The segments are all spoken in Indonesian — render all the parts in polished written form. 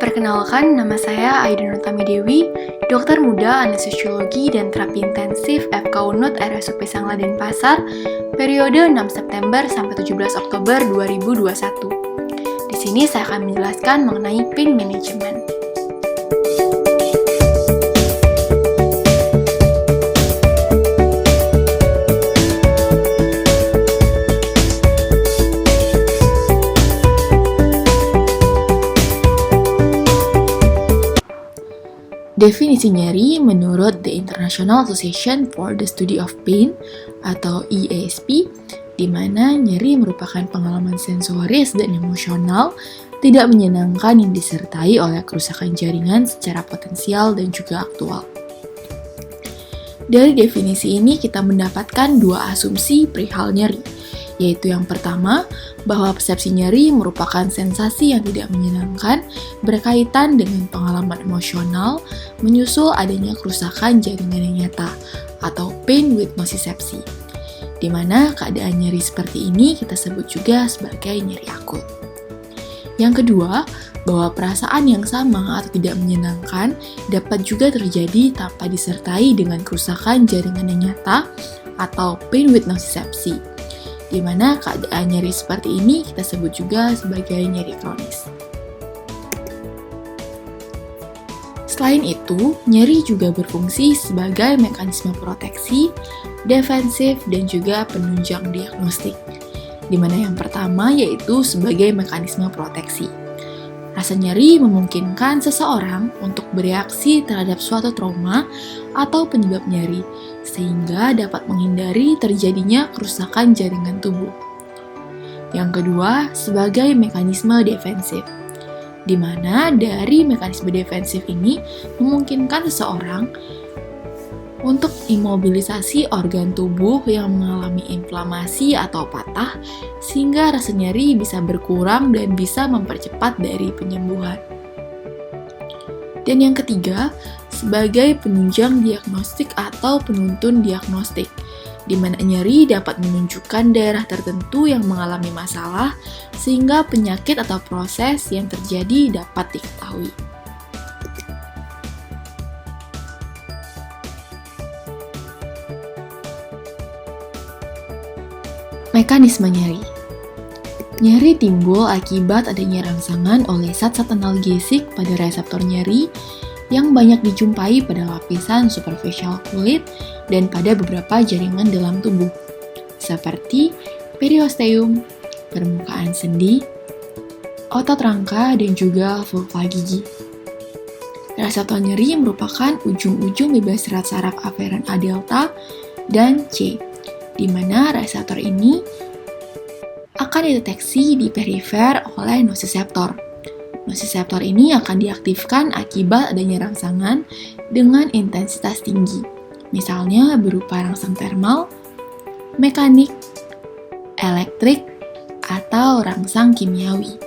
Perkenalkan, nama saya Aida Nurtami Dewi, dokter muda anestesiologi dan terapi intensif FK Unut RSUP Sangla Denpasar, periode 6 September sampai 17 Oktober 2021. Di sini saya akan menjelaskan mengenai pain management. Definisi nyeri menurut The International Association for the Study of Pain atau IASP, di mana nyeri merupakan pengalaman sensoris dan emosional tidak menyenangkan yang disertai oleh kerusakan jaringan secara potensial dan juga aktual. Dari definisi ini kita mendapatkan dua asumsi perihal nyeri, yaitu yang pertama, bahwa persepsi nyeri merupakan sensasi yang tidak menyenangkan berkaitan dengan pengalaman emosional menyusul adanya kerusakan jaringan yang nyata atau pain with nociception, di mana keadaan nyeri seperti ini kita sebut juga sebagai nyeri akut. Yang kedua, bahwa perasaan yang sama atau tidak menyenangkan dapat juga terjadi tanpa disertai dengan kerusakan jaringan yang nyata atau pain with nociception, di mana keadaan nyeri seperti ini kita sebut juga sebagai nyeri kronis. Selain itu, nyeri juga berfungsi sebagai mekanisme proteksi, defensif, dan juga penunjang diagnostik, di mana yang pertama yaitu sebagai mekanisme proteksi. Rasa nyeri memungkinkan seseorang untuk bereaksi terhadap suatu trauma atau penyebab nyeri, sehingga dapat menghindari terjadinya kerusakan jaringan tubuh. Yang kedua, sebagai mekanisme defensif, di mana dari mekanisme defensif ini memungkinkan seseorang untuk imobilisasi organ tubuh yang mengalami inflamasi atau patah, sehingga rasa nyeri bisa berkurang dan bisa mempercepat dari penyembuhan. Dan yang ketiga, sebagai penunjang diagnostik atau penuntun diagnostik, di mana nyeri dapat menunjukkan daerah tertentu yang mengalami masalah, sehingga penyakit atau proses yang terjadi dapat diketahui. Mekanisme nyeri. Nyeri timbul akibat adanya rangsangan oleh zat-zat analgesik pada reseptor nyeri yang banyak dijumpai pada lapisan superficial kulit dan pada beberapa jaringan dalam tubuh, seperti periosteum, permukaan sendi, otot rangka, dan juga vulva gigi. Reseptor nyeri merupakan ujung-ujung bebas serat saraf aferan A delta dan C, di mana reseptor ini akan dideteksi di perifer oleh nociceptor. Nociceptor ini akan diaktifkan akibat adanya rangsangan dengan intensitas tinggi, misalnya berupa rangsang termal, mekanik, elektrik, atau rangsang kimiawi.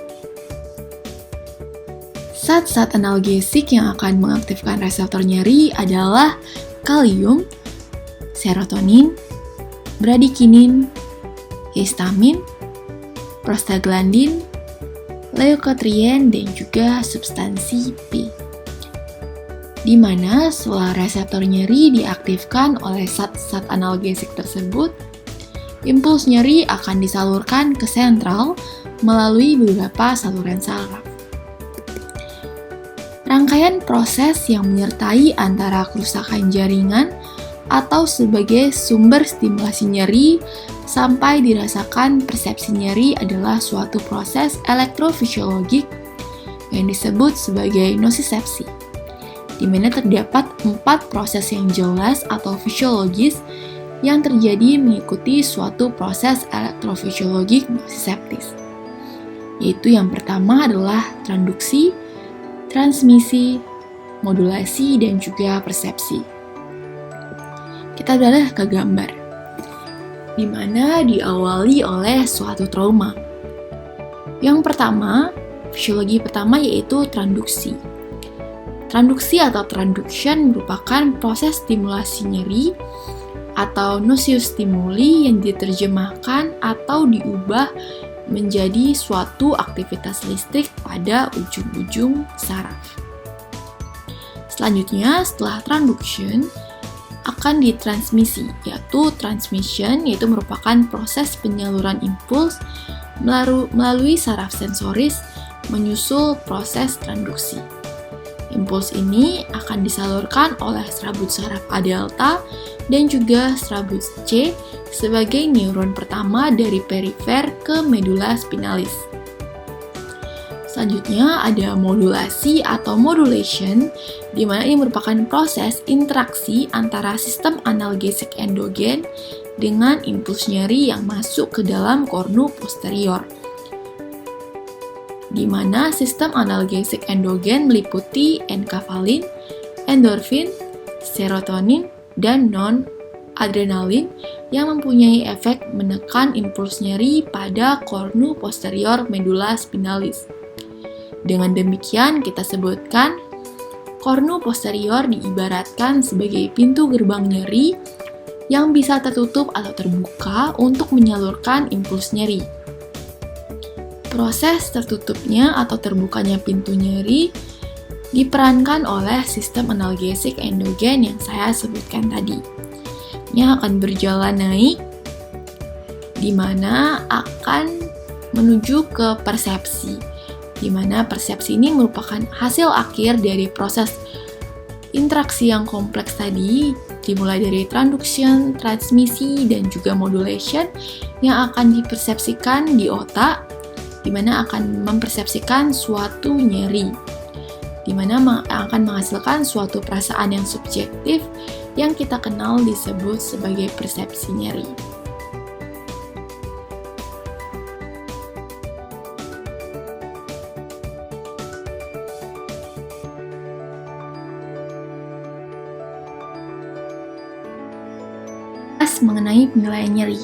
Zat-zat analgesik yang akan mengaktifkan reseptor nyeri adalah kalium, serotonin, bradikinin, histamin, prostaglandin, leukotrien, dan juga substansi P. Di mana setelah reseptor nyeri diaktifkan oleh zat-zat analgesik tersebut, impuls nyeri akan disalurkan ke sentral melalui beberapa saluran saraf. Rangkaian proses yang menyertai antara kerusakan jaringan atau sebagai sumber stimulasi nyeri sampai dirasakan persepsi nyeri adalah suatu proses elektrofisiologik yang disebut sebagai nociception, di mana terdapat 4 proses yang jelas atau fisiologis yang terjadi mengikuti suatu proses elektrofisiologik nociceptis, yaitu yang pertama adalah transduksi, transmisi, modulasi, dan juga persepsi. Kita beralih ke gambar, di mana diawali oleh suatu trauma. Yang pertama, fisiologi pertama yaitu transduksi. Transduksi atau transduction merupakan proses stimulasi nyeri atau nociception stimuli yang diterjemahkan atau diubah menjadi suatu aktivitas listrik pada ujung-ujung saraf. Selanjutnya, setelah transduction, akan ditransmisi, yaitu transmission, yaitu merupakan proses penyaluran impuls melalui saraf sensoris menyusul proses transduksi. Impuls ini akan disalurkan oleh serabut saraf A delta dan juga serabut C sebagai neuron pertama dari perifer ke medula spinalis. Selanjutnya ada modulasi atau modulation, di mana ini merupakan proses interaksi antara sistem analgesik endogen dengan impuls nyeri yang masuk ke dalam kornu posterior. Di mana sistem analgesik endogen meliputi enkafalin, endorfin, serotonin, dan non-adrenalin yang mempunyai efek menekan impuls nyeri pada kornu posterior medula spinalis. Dengan demikian, kita sebutkan kornu posterior diibaratkan sebagai pintu gerbang nyeri yang bisa tertutup atau terbuka untuk menyalurkan impuls nyeri. Proses tertutupnya atau terbukanya pintu nyeri diperankan oleh sistem analgesik endogen yang saya sebutkan tadi. Ini akan berjalan naik, di mana akan menuju ke persepsi, di mana persepsi ini merupakan hasil akhir dari proses interaksi yang kompleks tadi, dimulai dari transduction, transmisi, dan juga modulation yang akan dipersepsikan di otak, di mana akan mempersepsikan suatu nyeri, di mana akan menghasilkan suatu perasaan yang subjektif yang kita kenal disebut sebagai persepsi nyeri. Mengenai penilaian nyeri.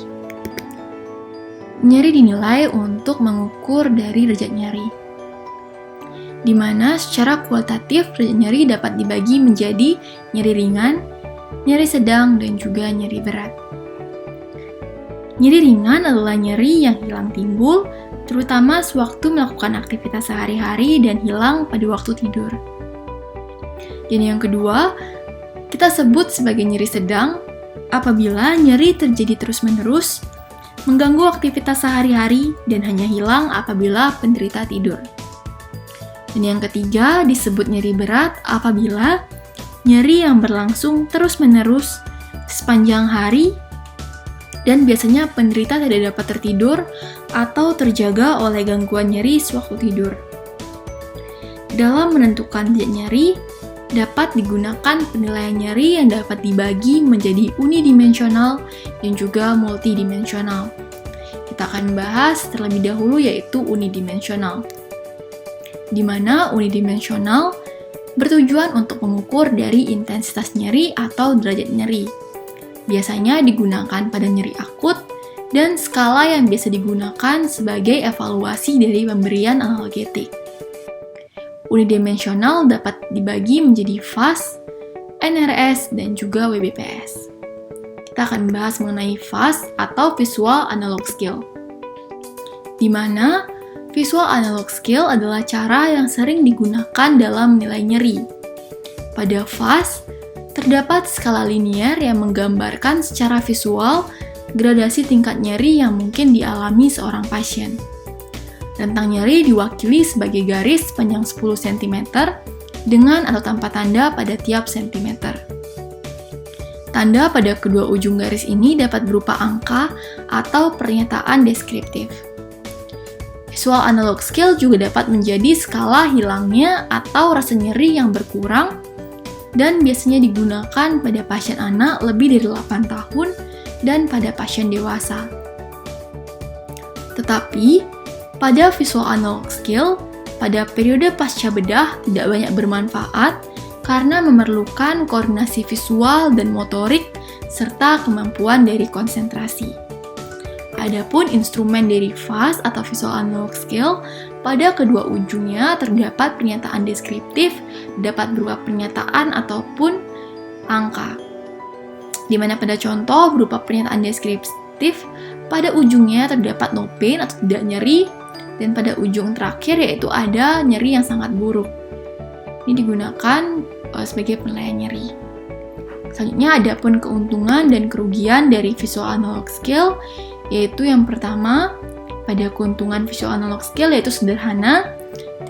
Nyeri dinilai untuk mengukur dari derajat nyeri, di mana secara kualitatif derajat nyeri dapat dibagi menjadi nyeri ringan, nyeri sedang, dan juga nyeri berat. Nyeri ringan adalah nyeri yang hilang timbul, terutama sewaktu melakukan aktivitas sehari-hari dan hilang pada waktu tidur. Dan yang kedua, kita sebut sebagai nyeri sedang apabila nyeri terjadi terus-menerus, mengganggu aktivitas sehari-hari, dan hanya hilang apabila penderita tidur. Dan yang ketiga disebut nyeri berat apabila nyeri yang berlangsung terus-menerus sepanjang hari dan biasanya penderita tidak dapat tertidur atau terjaga oleh gangguan nyeri sewaktu tidur. Dalam menentukan derajat nyeri, dapat digunakan penilaian nyeri yang dapat dibagi menjadi unidimensional dan juga multidimensional. Kita akan bahas terlebih dahulu yaitu unidimensional, di mana unidimensional bertujuan untuk mengukur dari intensitas nyeri atau derajat nyeri. Biasanya digunakan pada nyeri akut dan skala yang biasa digunakan sebagai evaluasi dari pemberian analgetik. Unidimensional dapat dibagi menjadi VAS, NRS, dan juga WBPS. Kita akan bahas mengenai VAS atau Visual Analog Scale, di mana Visual Analog Scale adalah cara yang sering digunakan dalam nilai nyeri. Pada VAS, terdapat skala linear yang menggambarkan secara visual gradasi tingkat nyeri yang mungkin dialami seorang pasien. Rentang nyeri diwakili sebagai garis sepanjang 10 cm dengan atau tanpa tanda pada tiap sentimeter. Tanda pada kedua ujung garis ini dapat berupa angka atau pernyataan deskriptif. Visual Analog Scale juga dapat menjadi skala hilangnya atau rasa nyeri yang berkurang dan biasanya digunakan pada pasien anak lebih dari 8 tahun dan pada pasien dewasa. Tetapi, pada Visual Analog Scale, pada periode pasca bedah tidak banyak bermanfaat karena memerlukan koordinasi visual dan motorik serta kemampuan dari konsentrasi. Adapun instrumen dari VAS atau Visual Analog Scale, pada kedua ujungnya terdapat pernyataan deskriptif, dapat berupa pernyataan ataupun angka. Di mana pada contoh berupa pernyataan deskriptif, Pada ujungnya terdapat no pain atau tidak nyeri, dan pada ujung terakhir yaitu ada nyeri yang sangat buruk. Ini digunakan sebagai penilaian nyeri. Selanjutnya ada pun keuntungan dan kerugian dari visual analog scale, yaitu yang pertama, pada keuntungan visual analog scale yaitu sederhana,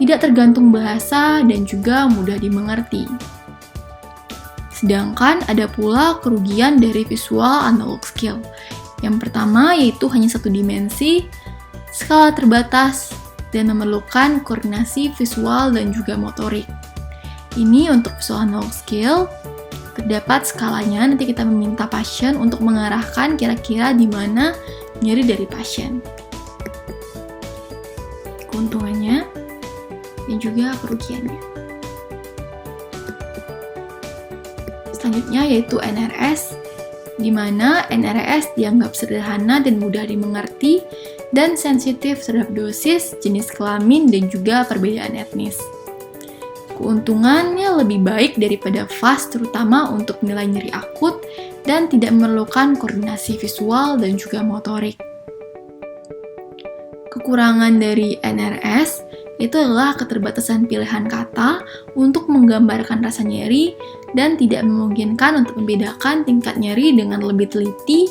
tidak tergantung bahasa, dan juga mudah dimengerti. Sedangkan ada pula kerugian dari visual analog scale. Yang pertama yaitu hanya satu dimensi, skala terbatas, dan memerlukan koordinasi visual dan juga motorik. Ini untuk visual analog scale, terdapat skalanya, nanti kita meminta pasien untuk mengarahkan kira-kira di mana nyeri dari pasien. Keuntungannya dan juga kerugiannya. Selanjutnya yaitu NRS, di mana NRS dianggap sederhana dan mudah dimengerti dan sensitif terhadap dosis, jenis kelamin, dan juga perbedaan etnis. Keuntungannya lebih baik daripada FAST, terutama untuk nilai nyeri akut dan tidak memerlukan koordinasi visual dan juga motorik. Kekurangan dari NRS itu adalah keterbatasan pilihan kata untuk menggambarkan rasa nyeri dan tidak memungkinkan untuk membedakan tingkat nyeri dengan lebih teliti,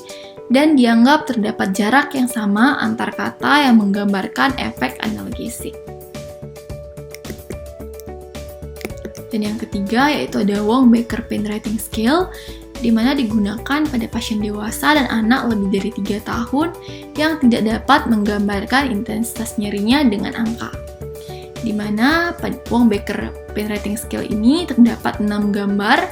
dan dianggap terdapat jarak yang sama antar kata yang menggambarkan efek analgesik. Dan yang ketiga yaitu ada Wong-Baker Pain Rating Scale, di mana digunakan pada pasien dewasa dan anak lebih dari 3 tahun yang tidak dapat menggambarkan intensitas nyerinya dengan angka. Di mana pada Wong-Baker Pain Rating Scale ini terdapat 6 gambar,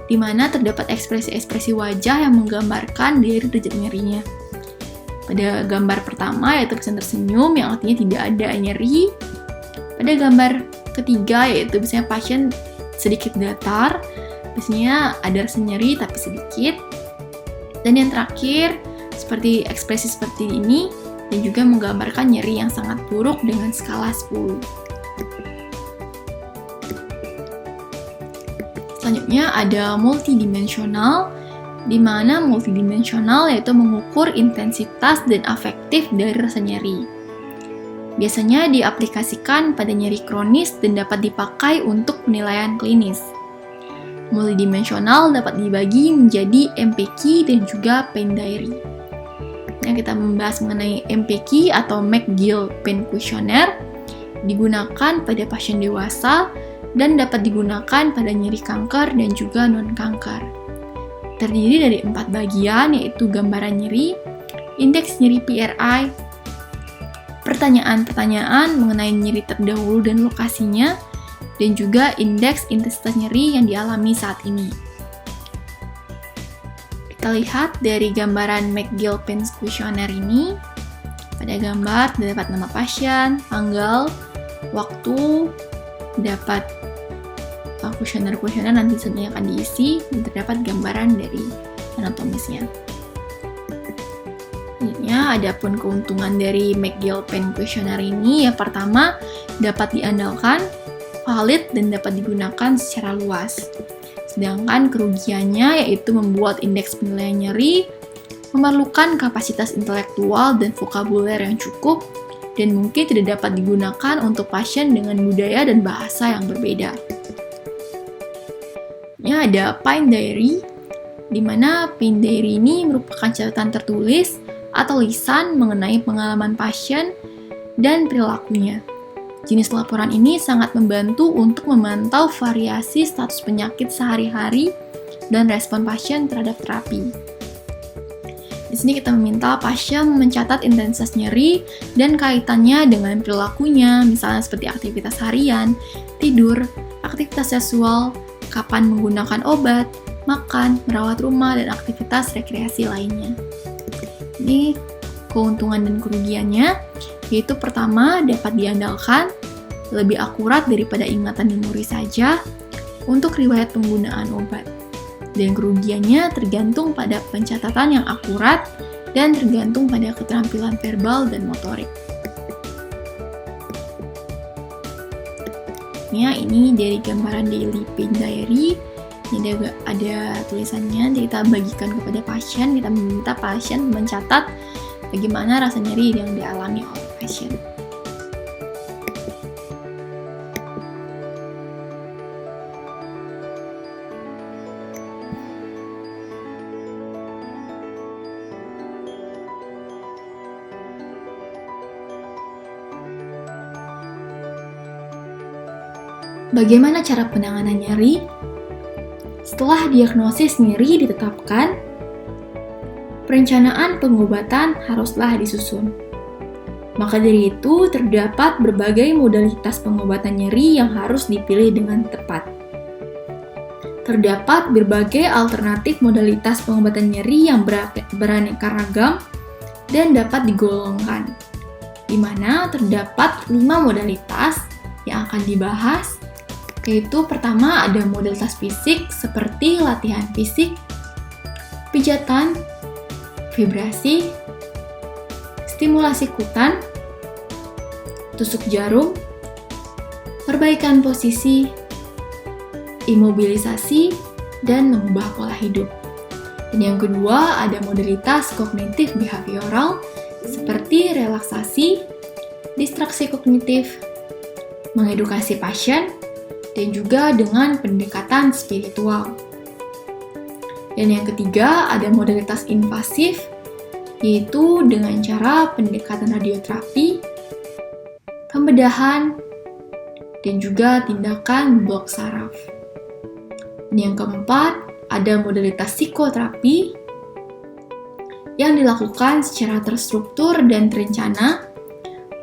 di mana terdapat ekspresi-ekspresi wajah yang menggambarkan dari derajat nyerinya. Pada gambar pertama yaitu pasien tersenyum yang artinya tidak ada nyeri. Pada gambar ketiga yaitu biasanya pasien sedikit datar, biasanya ada rasa nyeri tapi sedikit. Dan yang terakhir seperti ekspresi seperti ini dan juga menggambarkan nyeri yang sangat buruk dengan skala 10. Selanjutnya ada multidimensional, di mana multidimensional yaitu mengukur intensitas dan afektif dari rasa nyeri. Biasanya diaplikasikan pada nyeri kronis dan dapat dipakai untuk penilaian klinis. Multidimensional dapat dibagi menjadi MPQ dan juga Pain Diary. Nah, kita membahas mengenai MPQ atau McGill Pain Questionnaire, digunakan pada pasien dewasa dan dapat digunakan pada nyeri kanker dan juga non-kanker. Terdiri dari 4 bagian, yaitu gambaran nyeri, indeks nyeri PRI, pertanyaan-pertanyaan mengenai nyeri terdahulu dan lokasinya, dan juga indeks intensitas nyeri yang dialami saat ini. Kita lihat dari gambaran McGill Pain Questionnaire ini, pada gambar terdapat nama pasien, tanggal, waktu, dapat kuesioner nanti sebenarnya akan diisi, dan terdapat gambaran dari anatomisnya. Selanjutnya, ada pun keuntungan dari McGill Pain Questionnaire ini. Yang pertama, dapat diandalkan, valid, dan dapat digunakan secara luas. Sedangkan kerugiannya yaitu membuat indeks penilaian nyeri, memerlukan kapasitas intelektual dan vokabuler yang cukup, dan mungkin tidak dapat digunakan untuk pasien dengan budaya dan bahasa yang berbeda. Ada Pain Diary, di mana Pain Diary ini merupakan catatan tertulis atau lisan mengenai pengalaman pasien dan perilakunya. Jenis laporan ini sangat membantu untuk memantau variasi status penyakit sehari-hari dan respon pasien terhadap terapi. Di sini kita meminta pasien mencatat intensitas nyeri dan kaitannya dengan perilakunya, misalnya seperti aktivitas harian, tidur, aktivitas seksual, kapan menggunakan obat, makan, merawat rumah, dan aktivitas rekreasi lainnya. Ini keuntungan dan kerugiannya, yaitu pertama dapat diandalkan, lebih akurat daripada ingatan memori saja untuk riwayat penggunaan obat. Dan kerugiannya tergantung pada pencatatan yang akurat dan tergantung pada keterampilan verbal dan motorik. Ini dari gambaran daily pain diary. Ini ada tulisannya, kita bagikan kepada pasien. Kita meminta pasien mencatat bagaimana rasa nyeri yang dialami oleh pasien. Bagaimana cara penanganan nyeri? Setelah diagnosis nyeri ditetapkan, perencanaan pengobatan haruslah disusun. Maka dari itu, terdapat berbagai modalitas pengobatan nyeri yang harus dipilih dengan tepat. Terdapat berbagai alternatif modalitas pengobatan nyeri yang beraneka ragam dan dapat digolongkan, di mana terdapat 5 modalitas yang akan dibahas, yaitu pertama ada modalitas fisik seperti latihan fisik, pijatan, vibrasi, stimulasi kutan, tusuk jarum, perbaikan posisi, imobilisasi, dan mengubah pola hidup. Dan yang kedua ada modalitas kognitif behavioral seperti relaksasi, distraksi kognitif, mengedukasi pasien, dan juga dengan pendekatan spiritual. Dan yang ketiga, ada modalitas invasif, yaitu dengan cara pendekatan radioterapi, pembedahan, dan juga tindakan blok saraf. Dan yang keempat, ada modalitas psikoterapi yang dilakukan secara terstruktur dan terencana,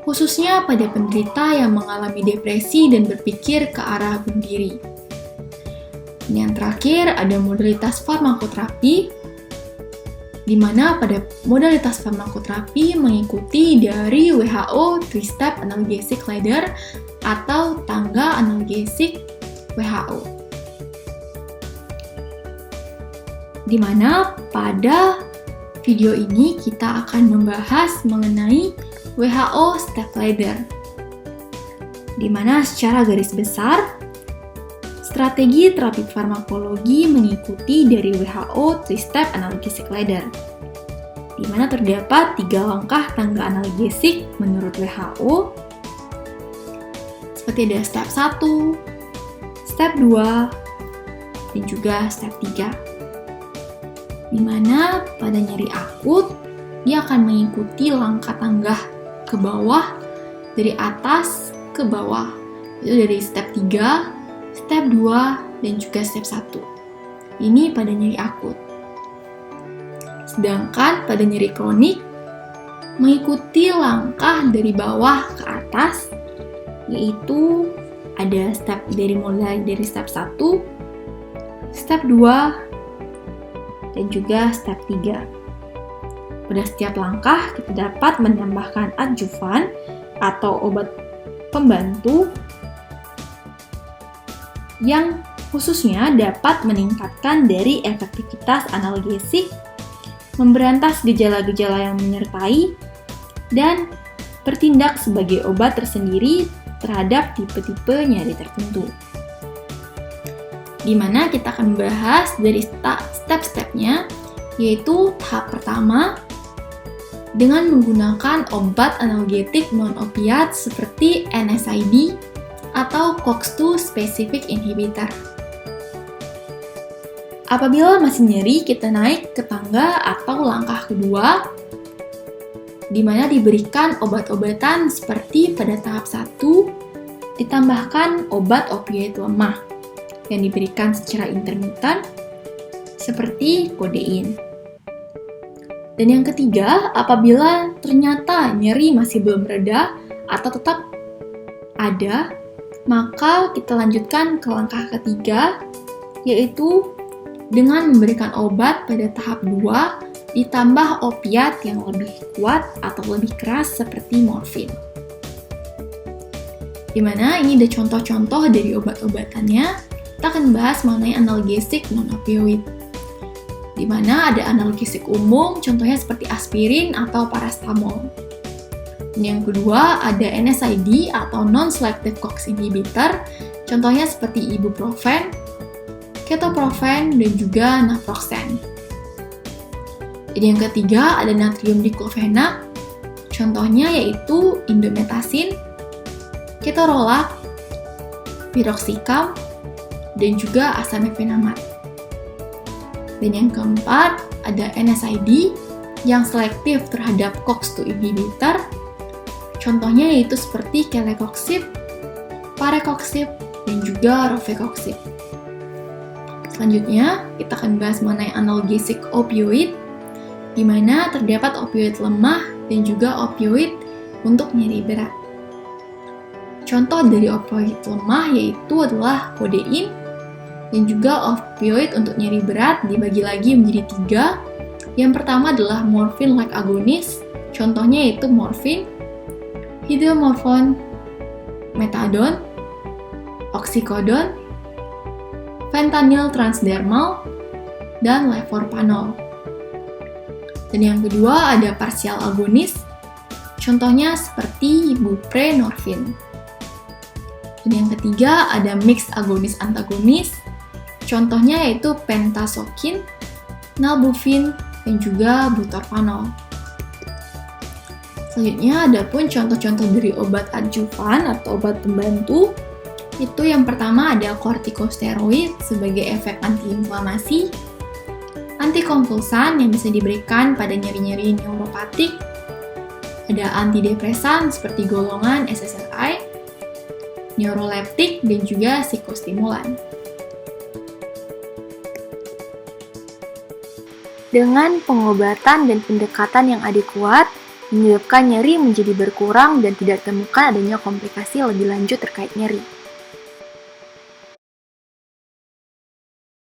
khususnya pada penderita yang mengalami depresi dan berpikir ke arah bunuh diri. Dan yang terakhir ada modalitas farmakoterapi, di mana pada modalitas farmakoterapi mengikuti dari WHO 3-step analgesic ladder atau tangga analgesik WHO. Di mana pada video ini kita akan membahas mengenai WHO Step Ladder, di mana secara garis besar strategi terapi farmakologi mengikuti dari WHO 3-step analgesic ladder, di mana terdapat 3 langkah tangga analgesik menurut WHO, seperti ada step 1, step 2, dan juga step 3. Di mana pada nyeri akut, dia akan mengikuti langkah tangga ke bawah, dari atas ke bawah, itu dari step 3, step 2, dan juga step 1. Ini pada nyeri akut. Sedangkan pada nyeri kronik, mengikuti langkah dari bawah ke atas, yaitu ada step mulai dari step 1, step 2, dan juga step 3. Pada setiap langkah, kita dapat menambahkan adjuvan atau obat pembantu yang khususnya dapat meningkatkan dari efektivitas analgesik, memberantas gejala-gejala yang menyertai, dan bertindak sebagai obat tersendiri terhadap tipe-tipe nyeri tertentu. Di mana kita akan membahas dari step-stepnya, yaitu tahap pertama, dengan menggunakan obat analgetik non-opiat seperti NSAID atau COX-2 specific inhibitor. Apabila masih nyeri, kita naik ke tangga atau langkah kedua, di mana diberikan obat-obatan seperti pada tahap 1, ditambahkan obat opioid lemah yang diberikan secara intermiten seperti kodein. Dan yang ketiga, apabila ternyata nyeri masih belum reda atau tetap ada, maka kita lanjutkan ke langkah ketiga, yaitu dengan memberikan obat pada tahap 2 ditambah opiat yang lebih kuat atau lebih keras seperti morfin. Dimana ini ada contoh-contoh dari obat-obatannya. Kita akan bahas mengenai analgesik non-opioid, di mana ada analgesik umum, contohnya seperti aspirin atau paracetamol. Dan yang kedua ada NSAID atau non-selective COX inhibitor, contohnya seperti ibuprofen, ketoprofen, dan juga naproxen. Dan yang ketiga ada natrium diklofenak, contohnya yaitu indometasin, ketorolac, piroxicam, dan juga asam mefenamat. Dan yang keempat ada NSAID yang selektif terhadap COX-2 inhibitor, contohnya yaitu seperti kelecoxib, parecoxib, dan juga rofecoxib. Selanjutnya, kita akan bahas mengenai analgesik opioid, di mana terdapat opioid lemah dan juga opioid untuk nyeri berat. Contoh dari opioid lemah yaitu adalah kodein, dan juga opioid untuk nyeri berat dibagi lagi menjadi 3. Yang pertama adalah morphine-like agonis, contohnya yaitu morfin, hidromorphone, metadon, oxycodone, fentanyl transdermal, dan levorpanol. Dan yang kedua ada partial agonis, contohnya seperti buprenorfin. Dan yang ketiga ada mixed agonis antagonis, contohnya yaitu pentasokin, nalbuphine, dan juga butorphanol. Selanjutnya ada pun contoh-contoh dari obat adjuvan atau obat pembantu. Itu yang pertama ada kortikosteroid sebagai efek antiinflamasi, antikonvulsan yang bisa diberikan pada nyeri-nyeri neuropatik, ada antidepresan seperti golongan SSRI, neuroleptik, dan juga psikostimulan. Dengan pengobatan dan pendekatan yang adekuat, menyebabkan nyeri menjadi berkurang dan tidak ditemukan adanya komplikasi lebih lanjut terkait nyeri.